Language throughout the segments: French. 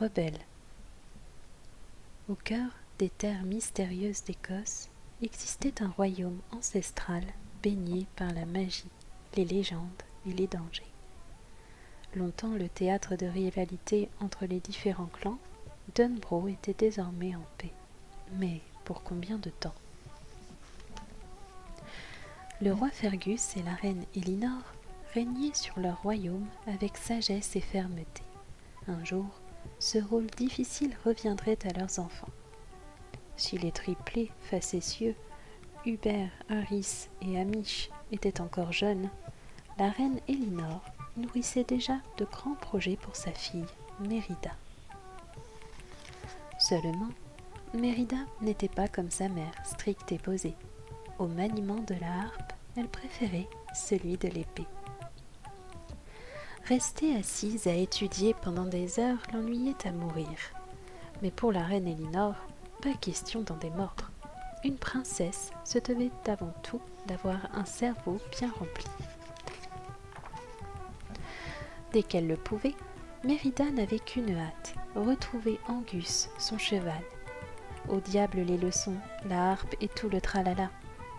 rebelle. Au cœur des terres mystérieuses d'Écosse existait un royaume ancestral baigné par la magie, les légendes et les dangers. Longtemps le théâtre de rivalité entre les différents clans, Dunbro était désormais en paix. Mais pour combien de temps ? Le roi Fergus et la reine Elinor régnaient sur leur royaume avec sagesse et fermeté. Un jour, ce rôle difficile reviendrait à leurs enfants. Si les triplés facétieux, Hubert, Harris et Amish, étaient encore jeunes, la reine Elinor nourrissait déjà de grands projets pour sa fille, Mérida. Seulement, Mérida n'était pas comme sa mère, stricte et posée. Au maniement de la harpe, elle préférait celui de l'épée. Rester assise à étudier pendant des heures l'ennuyait à mourir. Mais pour la reine Elinor, pas question d'en démordre. Une princesse se devait avant tout d'avoir un cerveau bien rempli. Dès qu'elle le pouvait, Mérida n'avait qu'une hâte, retrouver Angus, son cheval. Au diable les leçons, la harpe et tout le tralala.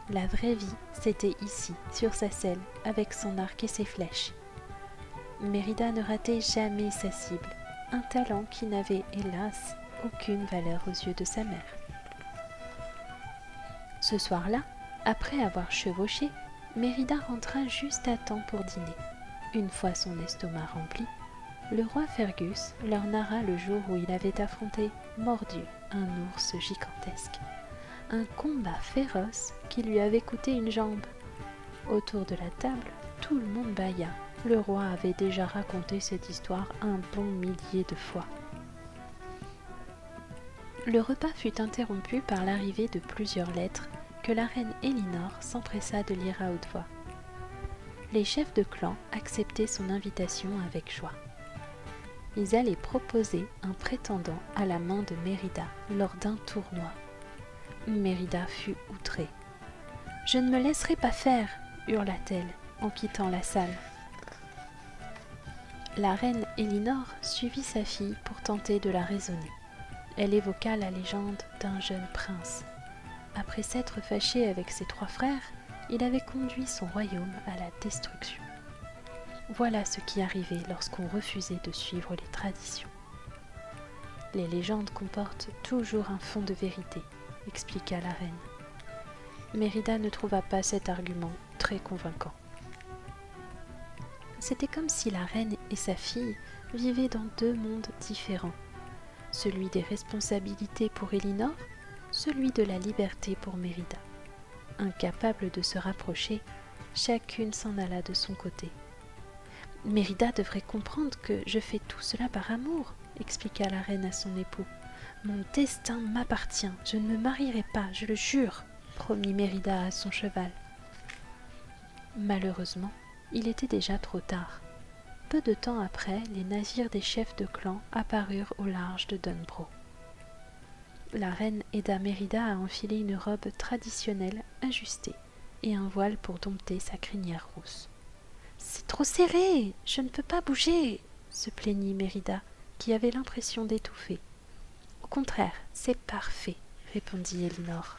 La vraie vie, c'était ici, sur sa selle, avec son arc et ses flèches. Mérida ne ratait jamais sa cible, un talent qui n'avait, hélas, aucune valeur aux yeux de sa mère. Ce soir-là, après avoir chevauché, Mérida rentra juste à temps pour dîner. Une fois son estomac rempli, le roi Fergus leur narra le jour où il avait affronté Mordieu, un ours gigantesque. Un combat féroce qui lui avait coûté une jambe. Autour de la table, tout le monde bâilla. Le roi avait déjà raconté cette histoire un bon millier de fois. Le repas fut interrompu par l'arrivée de plusieurs lettres que la reine Elinor s'empressa de lire à haute voix. Les chefs de clan acceptaient son invitation avec joie. Ils allaient proposer un prétendant à la main de Mérida lors d'un tournoi. Mérida fut outrée. « Je ne me laisserai pas faire !» hurla-t-elle en quittant la salle. La reine Elinor suivit sa fille pour tenter de la raisonner. Elle évoqua la légende d'un jeune prince. Après s'être fâché avec ses 3 frères, il avait conduit son royaume à la destruction. Voilà ce qui arrivait lorsqu'on refusait de suivre les traditions. Les légendes comportent toujours un fond de vérité, expliqua la reine. Mérida ne trouva pas cet argument très convaincant. C'était comme si la reine et sa fille vivaient dans 2 mondes différents. Celui des responsabilités pour Elinor, celui de la liberté pour Mérida. Incapables de se rapprocher, chacune s'en alla de son côté. « Mérida devrait comprendre que je fais tout cela par amour, » expliqua la reine à son époux. « Mon destin m'appartient, je ne me marierai pas, je le jure, » promit Mérida à son cheval. Malheureusement, il était déjà trop tard. Peu de temps après, les navires des chefs de clan apparurent au large de Dunbro. La reine aida Mérida à enfiler une robe traditionnelle ajustée et un voile pour dompter sa crinière rousse. « C'est trop serré, je ne peux pas bouger !» se plaignit Mérida, qui avait l'impression d'étouffer. « Au contraire, c'est parfait !» répondit Elinor.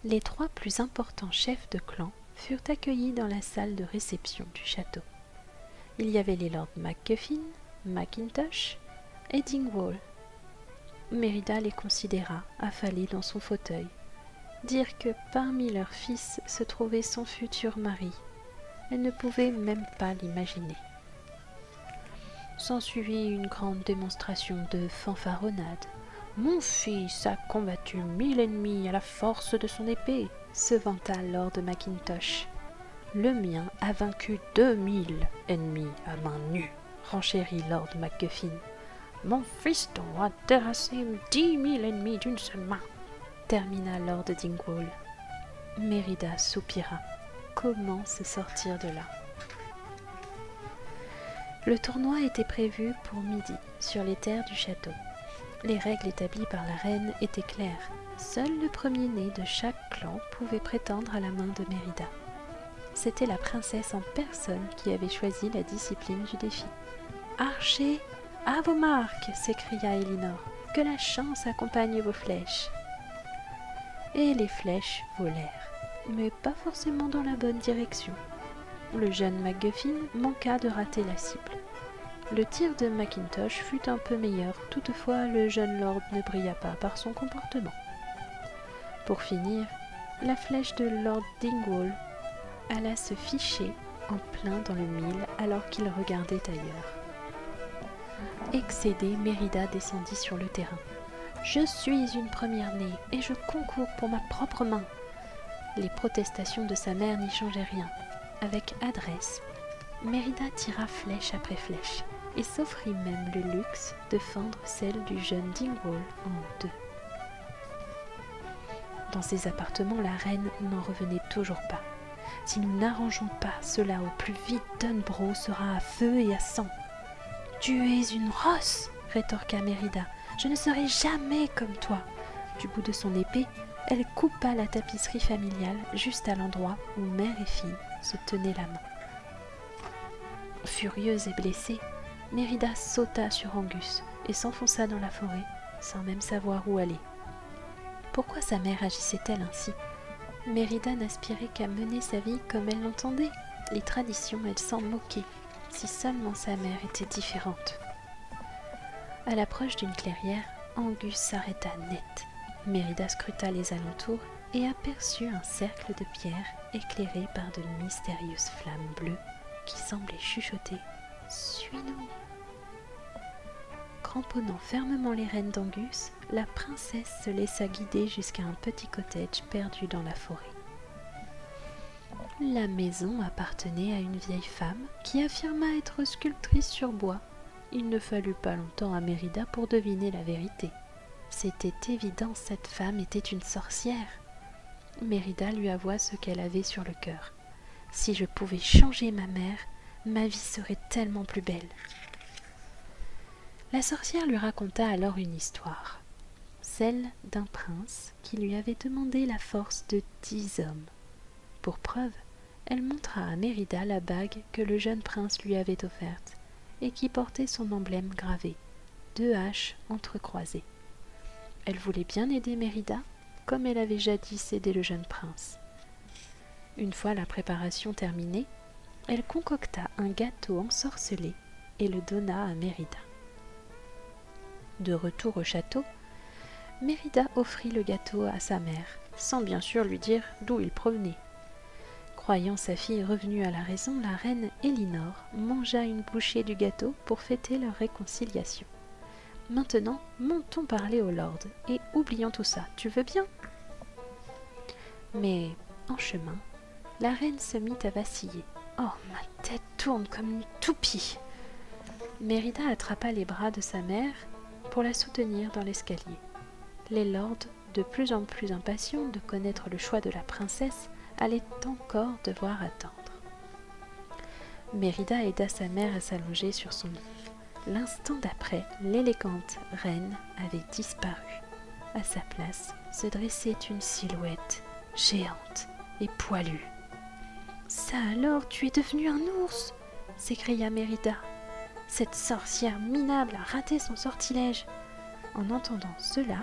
Les 3 plus importants chefs de clan furent accueillis dans la salle de réception du château. Il y avait les lords MacGuffin, Mackintosh et Dingwall. Mérida les considéra, affalée dans son fauteuil. Dire que parmi leurs fils se trouvait son futur mari. Elle ne pouvait même pas l'imaginer. S'ensuivit une grande démonstration de fanfaronnade. « Mon fils a combattu 1000 ennemis à la force de son épée !» se vanta Lord Mackintosh. « Le mien a vaincu 2000 ennemis à main nue !» renchérit Lord MacGuffin. « Mon fiston a terrassé 10 000 ennemis d'une seule main !» termina Lord Dingwall. Mérida soupira. Comment se sortir de là ? Le tournoi était prévu pour midi sur les terres du château. Les règles établies par la reine étaient claires. Seul le premier-né de chaque clan pouvait prétendre à la main de Mérida. C'était la princesse en personne qui avait choisi la discipline du défi. Archers, à vos marques, s'écria Elinor. Que la chance accompagne vos flèches. Et les flèches volèrent, mais pas forcément dans la bonne direction. Le jeune MacGuffin manqua de rater la cible. Le tir de Macintosh fut un peu meilleur, toutefois le jeune lord ne brilla pas par son comportement. Pour finir, la flèche de Lord Dingwall alla se ficher en plein dans le mille alors qu'il regardait ailleurs. Excédée, Mérida descendit sur le terrain. « Je suis une première-née et je concours pour ma propre main !» Les protestations de sa mère n'y changeaient rien. Avec adresse, Mérida tira flèche après flèche et s'offrit même le luxe de fendre celle du jeune Dingwall en deux. Dans ses appartements, la reine n'en revenait toujours pas. « Si nous n'arrangeons pas cela au plus vite, Dunborough sera à feu et à sang. »« Tu es une rosse !» rétorqua Mérida. « Je ne serai jamais comme toi. » Du bout de son épée, elle coupa la tapisserie familiale juste à l'endroit où mère et fille se tenaient la main. Furieuse et blessée, Mérida sauta sur Angus et s'enfonça dans la forêt sans même savoir où aller. Pourquoi sa mère agissait-elle ainsi ? Mérida n'aspirait qu'à mener sa vie comme elle l'entendait. Les traditions, elle s'en moquait. Si seulement sa mère était différente. À l'approche d'une clairière, Angus s'arrêta net. Mérida scruta les alentours et aperçut un cercle de pierres éclairé par de mystérieuses flammes bleues qui semblaient chuchoter « Suis-nous !» Cramponnant fermement les rênes d'Angus, la princesse se laissa guider jusqu'à un petit cottage perdu dans la forêt. La maison appartenait à une vieille femme qui affirma être sculptrice sur bois. Il ne fallut pas longtemps à Mérida pour deviner la vérité. C'était évident, cette femme était une sorcière. Mérida lui avoua ce qu'elle avait sur le cœur. « Si je pouvais changer ma mère, ma vie serait tellement plus belle. » La sorcière lui raconta alors une histoire, celle d'un prince qui lui avait demandé la force de 10 hommes. Pour preuve, elle montra à Mérida la bague que le jeune prince lui avait offerte et qui portait son emblème gravé, 2 haches entrecroisées. Elle voulait bien aider Mérida, comme elle avait jadis aidé le jeune prince. Une fois la préparation terminée, elle concocta un gâteau ensorcelé et le donna à Mérida. De retour au château, Mérida offrit le gâteau à sa mère, sans bien sûr lui dire d'où il provenait. Croyant sa fille revenue à la raison, la reine Elinor mangea une bouchée du gâteau pour fêter leur réconciliation. Maintenant, montons parler au lord et oublions tout ça, tu veux bien ? Mais, en chemin, la reine se mit à vaciller. « Oh, ma tête tourne comme une toupie !» Mérida attrapa les bras de sa mère pour la soutenir dans l'escalier. Les lords, de plus en plus impatients de connaître le choix de la princesse, allaient encore devoir attendre. Mérida aida sa mère à s'allonger sur son lit. L'instant d'après, l'élégante reine avait disparu. À sa place se dressait une silhouette géante et poilue. « Ça alors, tu es devenu un ours !» s'écria Mérida. « Cette sorcière minable a raté son sortilège !» En entendant cela,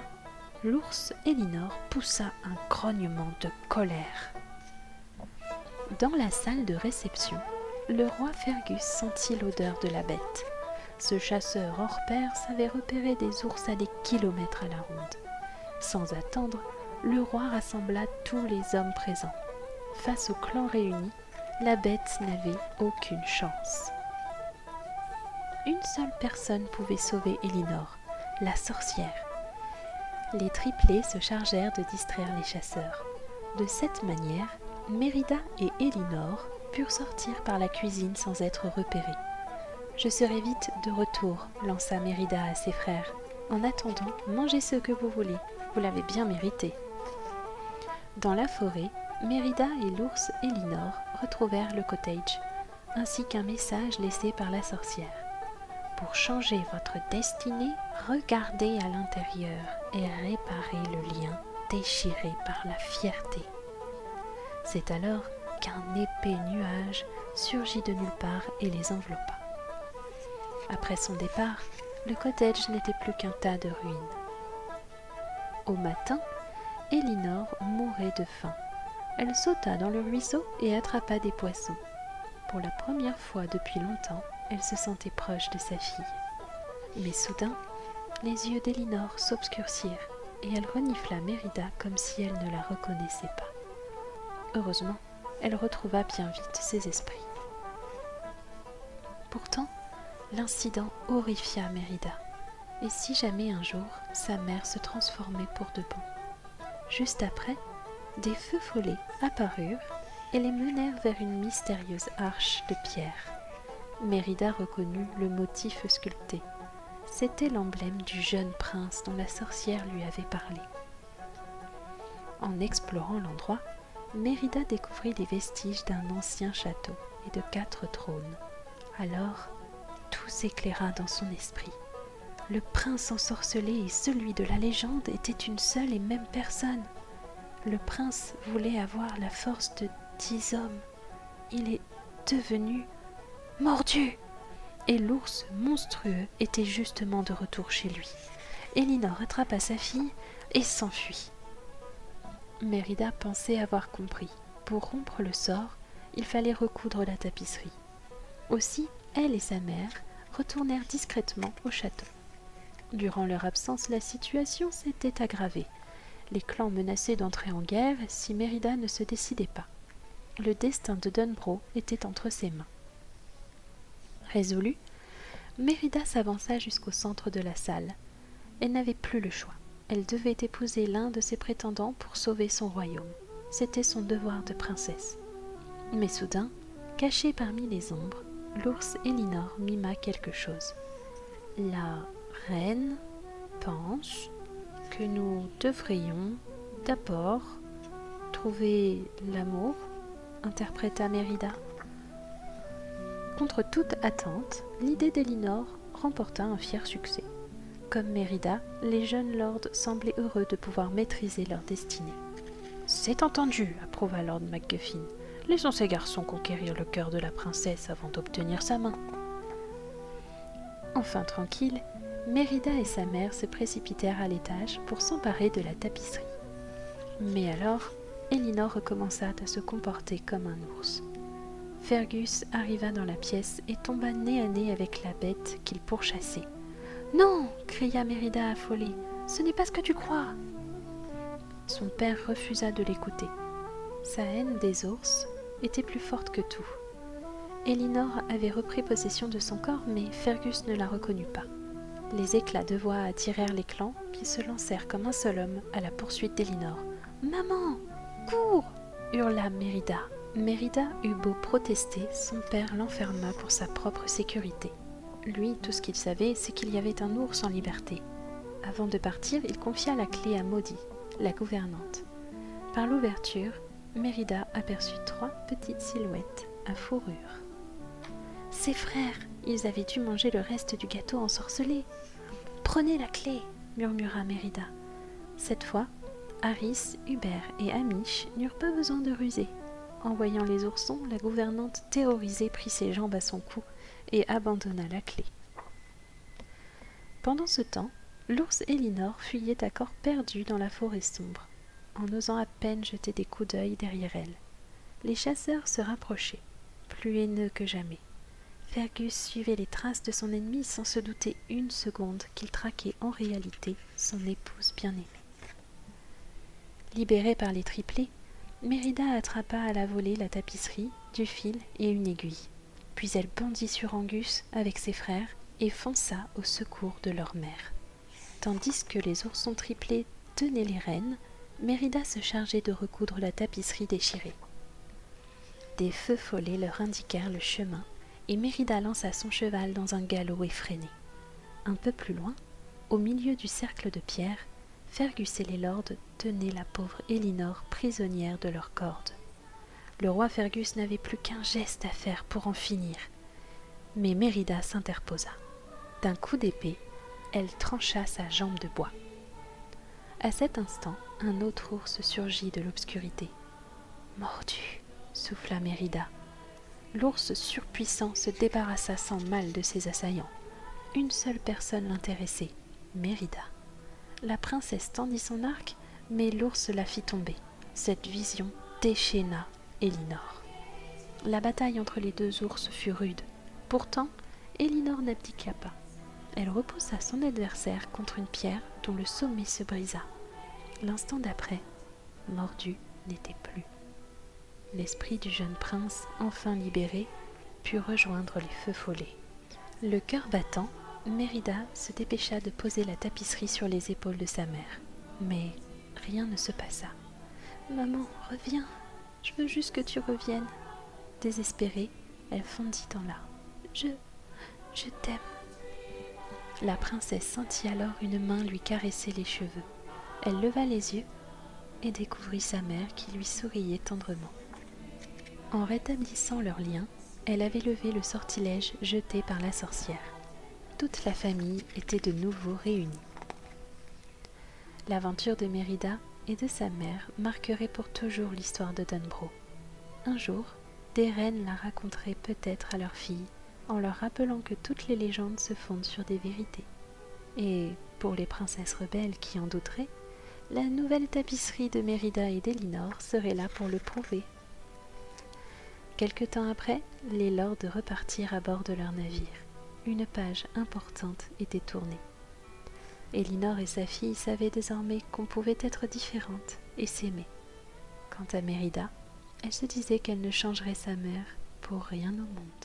l'ours Elinor poussa un grognement de colère. Dans la salle de réception, le roi Fergus sentit l'odeur de la bête. Ce chasseur hors pair savait repérer des ours à des kilomètres à la ronde. Sans attendre, le roi rassembla tous les hommes présents. Face au clan réuni, la bête n'avait aucune chance. Une seule personne pouvait sauver Elinor, la sorcière. Les triplés se chargèrent de distraire les chasseurs. De cette manière, Mérida et Elinor purent sortir par la cuisine sans être repérés. « Je serai vite de retour », lança Mérida à ses frères. « En attendant, mangez ce que vous voulez, vous l'avez bien mérité. » Dans la forêt, Mérida et l'ours Elinor retrouvèrent le cottage, ainsi qu'un message laissé par la sorcière. « Pour changer votre destinée, regardez à l'intérieur et réparez le lien déchiré par la fierté. » C'est alors qu'un épais nuage surgit de nulle part et les enveloppa. Après son départ, le cottage n'était plus qu'un tas de ruines. Au matin, Elinor mourait de faim. Elle sauta dans le ruisseau et attrapa des poissons. Pour la première fois depuis longtemps, elle se sentait proche de sa fille. Mais soudain, les yeux d'Elinor s'obscurcirent et elle renifla Mérida comme si elle ne la reconnaissait pas. Heureusement, elle retrouva bien vite ses esprits. Pourtant, l'incident horrifia Mérida. Et si jamais un jour, sa mère se transformait pour de bon. Juste après, des feux follets apparurent et les menèrent vers une mystérieuse arche de pierre. Mérida reconnut le motif sculpté. C'était l'emblème du jeune prince dont la sorcière lui avait parlé. En explorant l'endroit, Mérida découvrit les vestiges d'un ancien château et de 4 trônes. Alors, tout s'éclaira dans son esprit. Le prince ensorcelé et celui de la légende étaient une seule et même personne. Le prince voulait avoir la force de 10 hommes. Il est devenu mordu. Et l'ours monstrueux était justement de retour chez lui. Elinor attrapa sa fille et s'enfuit. Mérida pensait avoir compris. Pour rompre le sort, il fallait recoudre la tapisserie. Aussi, elle et sa mère retournèrent discrètement au château. Durant leur absence, la situation s'était aggravée. Les clans menaçaient d'entrer en guerre si Mérida ne se décidait pas. Le destin de Dunbro était entre ses mains. Résolue, Mérida s'avança jusqu'au centre de la salle. Elle n'avait plus le choix. Elle devait épouser l'un de ses prétendants pour sauver son royaume. C'était son devoir de princesse. Mais soudain, cachée parmi les ombres, l'ours Elinor mima quelque chose. La reine pense que nous devrions d'abord trouver l'amour, interpréta Mérida. Contre toute attente, l'idée d'Elinor remporta un fier succès. Comme Mérida, les jeunes lords semblaient heureux de pouvoir maîtriser leur destinée. « C'est entendu, approuva Lord Macguffin. Laissons ces garçons conquérir le cœur de la princesse avant d'obtenir sa main. » Enfin tranquille, Mérida et sa mère se précipitèrent à l'étage pour s'emparer de la tapisserie. Mais alors, Elinor recommença à se comporter comme un ours. Fergus arriva dans la pièce et tomba nez à nez avec la bête qu'il pourchassait. « Non !» cria Mérida affolée. « Ce n'est pas ce que tu crois !» Son père refusa de l'écouter. Sa haine des ours était plus forte que tout. Elinor avait repris possession de son corps, mais Fergus ne la reconnut pas. Les éclats de voix attirèrent les clans qui se lancèrent comme un seul homme à la poursuite d'Elinor. « Maman, cours !» hurla Mérida. Mérida eut beau protester, son père l'enferma pour sa propre sécurité. Lui, tout ce qu'il savait, c'est qu'il y avait un ours en liberté. Avant de partir, il confia la clé à Maudie, la gouvernante. Par l'ouverture, Mérida aperçut 3 petites silhouettes à fourrure. Ses frères, ils avaient dû manger le reste du gâteau ensorcelé. « Prenez la clé !» murmura Mérida. Cette fois, Harris, Hubert et Amish n'eurent pas besoin de ruser. En voyant les oursons, la gouvernante terrorisée prit ses jambes à son cou et abandonna la clé. Pendant ce temps, l'ours Elinor fuyait à corps perdu dans la forêt sombre, en osant à peine jeter des coups d'œil derrière elle. Les chasseurs se rapprochaient, plus haineux que jamais. Fergus suivait les traces de son ennemi sans se douter une seconde qu'il traquait en réalité son épouse bien-aimée. Libérée par les triplés, Mérida attrapa à la volée la tapisserie, du fil et une aiguille. Puis elle bondit sur Angus avec ses frères et fonça au secours de leur mère. Tandis que les oursons triplés tenaient les rênes, Mérida se chargeait de recoudre la tapisserie déchirée. Des feux follets leur indiquèrent le chemin, et Mérida lança son cheval dans un galop effréné. Un peu plus loin, au milieu du cercle de pierre, Fergus et les lords tenaient la pauvre Elinor prisonnière de leurs cordes. Le roi Fergus n'avait plus qu'un geste à faire pour en finir. Mais Mérida s'interposa. D'un coup d'épée, elle trancha sa jambe de bois. À cet instant, un autre ours surgit de l'obscurité. « Mordu !» souffla Mérida. L'ours surpuissant se débarrassa sans mal de ses assaillants. Une seule personne l'intéressait, Mérida. La princesse tendit son arc, mais l'ours la fit tomber. Cette vision déchaîna Elinor. La bataille entre les deux ours fut rude. Pourtant, Elinor n'abdiqua pas. Elle repoussa son adversaire contre une pierre dont le sommet se brisa. L'instant d'après, Mordu n'était plus. L'esprit du jeune prince, enfin libéré, put rejoindre les feux follets. Le cœur battant, Mérida se dépêcha de poser la tapisserie sur les épaules de sa mère. Mais rien ne se passa. « Maman, reviens, je veux juste que tu reviennes. » Désespérée, elle fondit en larmes. « Je t'aime. » La princesse sentit alors une main lui caresser les cheveux. Elle leva les yeux et découvrit sa mère qui lui souriait tendrement. En rétablissant leur lien, elle avait levé le sortilège jeté par la sorcière. Toute la famille était de nouveau réunie. L'aventure de Mérida et de sa mère marquerait pour toujours l'histoire de Dunbro. Un jour, des reines la raconteraient peut-être à leurs filles, en leur rappelant que toutes les légendes se fondent sur des vérités. Et pour les princesses rebelles qui en douteraient, la nouvelle tapisserie de Mérida et d'Elinor serait là pour le prouver. Quelque temps après, les lords repartirent à bord de leur navire. Une page importante était tournée. Elinor et sa fille savaient désormais qu'on pouvait être différentes et s'aimer. Quant à Mérida, elle se disait qu'elle ne changerait sa mère pour rien au monde.